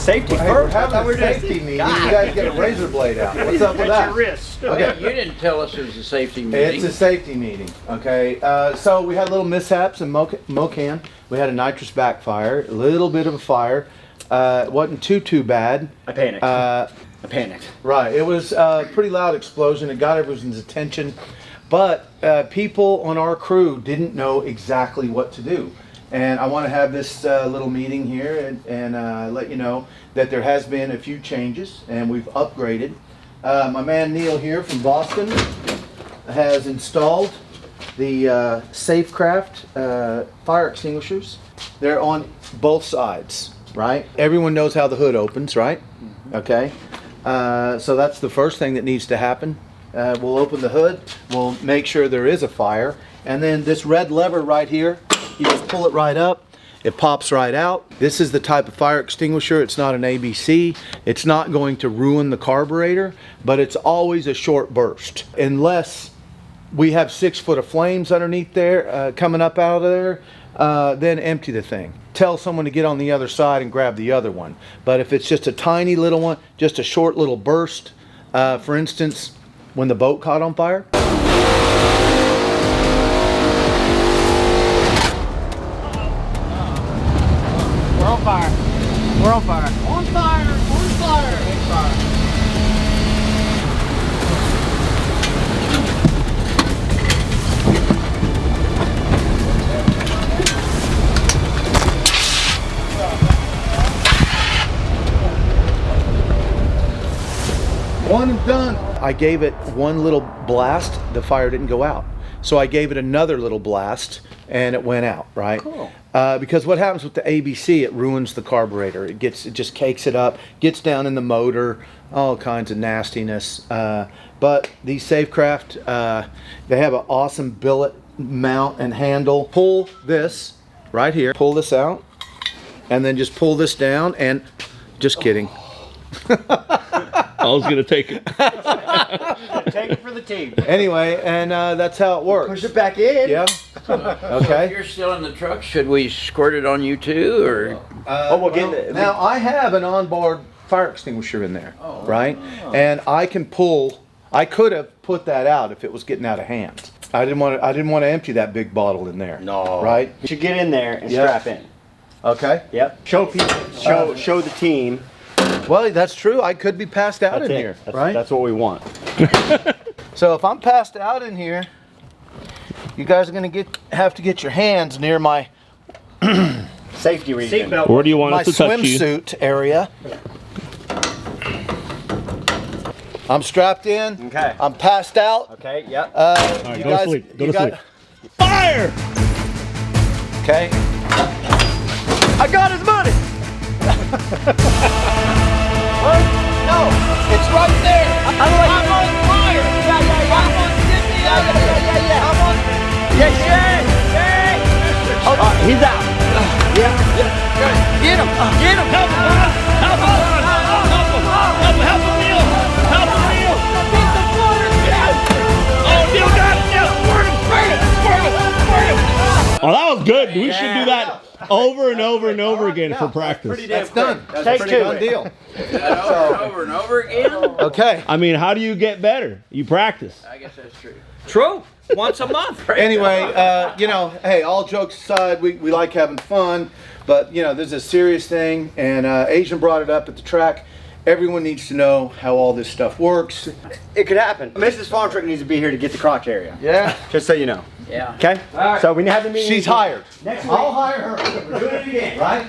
Safety first. We're having a safety meeting. You guys get a razor blade out. What's up with that? Your wrist. Okay. You didn't tell us it was a safety meeting. It's a safety meeting, okay? So we had little mishaps in Mo-Kan. We had a nitrous backfire, a little bit of a fire. It wasn't too bad. I panicked. I panicked. Right, it was a pretty loud explosion. It got everyone's attention. But people on our crew didn't know exactly what to do. And I want to have this little meeting here and let you know that there has been a few changes and we've upgraded. My man Neil here from Boston has installed the Safecraft fire extinguishers. They're on both sides, right? Everyone knows how the hood opens, right? Mm-hmm. Okay. So that's the first thing that needs to happen. We'll open the hood, we'll make sure there is a fire, and then this red lever right here, you just pull it right up, it pops right out. This is the type of fire extinguisher. It's not an ABC. It's not going to ruin the carburetor, but it's always a short burst. Unless we have 6 foot of flames underneath there, coming up out of there, then empty the thing. Tell someone to get on the other side and grab the other one. But if it's just a tiny little one, just a short little burst, for instance, when the boat caught on fire. We're on fire. We're on fire. On fire! On fire! Big fire. One and done. I gave it one little blast, the fire didn't go out. So I gave it another little blast and it went out, right? Cool. Because what happens with the ABC, it ruins the carburetor. It just cakes it up, gets down in the motor, all kinds of nastiness. But these Safecraft, they have an awesome billet mount and handle. Pull this right here, pull this out, and then just pull this down and just kidding. I was gonna take it. Take it for the team. Anyway, and that's how it works. Push it back in. Yeah. So if Okay. you're still in the truck, should we squirt it on you too, or? We'll get it. Now I have an onboard fire extinguisher in there, right? And I can pull. I could have put that out if it was getting out of hand. I didn't want to empty that big bottle in there. No. Right? You should get in there and Yep. strap in. Okay. Yep. Show people. Show the team. Well, that's true. I could be passed out in here, right? That's what we want. So if I'm passed out in here, you guys are gonna have to get your hands near my Safety region. Where do you want my us to touch you? swimsuit area. I'm strapped in. Okay. I'm passed out. Okay. Yep. All right, You go guys, to sleep. Go you to got- sleep. Fire! Okay. I got his money. What? No, it's right there. I'm on fire. Yeah. I'm on Disney. Yeah. I'm on. Yeah. Oh, he's out. Yeah. Get him. Get him. Help him! Help him! Help him, Neil! Help him, Neil! Oh, Neil got it! Neil, squirt him! Squirt him! Oh, that was good. We should do that over and over and over again for practice. That's done. That's Take a pretty two. done deal. Over and over again? Okay. I mean, how do you get better? You practice. I guess that's true. True. Once a month. Anyway, you know, hey, all jokes aside, we like having fun, but you know, this is a serious thing, and Asian brought it up at the track. Everyone needs to know how all this stuff works. It could happen. Mrs. FARMTRUCK needs to be here to get the crotch area. Yeah. Just so you know. Yeah. Okay? So we have the meeting. She's hired. Next week. I'll hire her. We're doing it again. Right?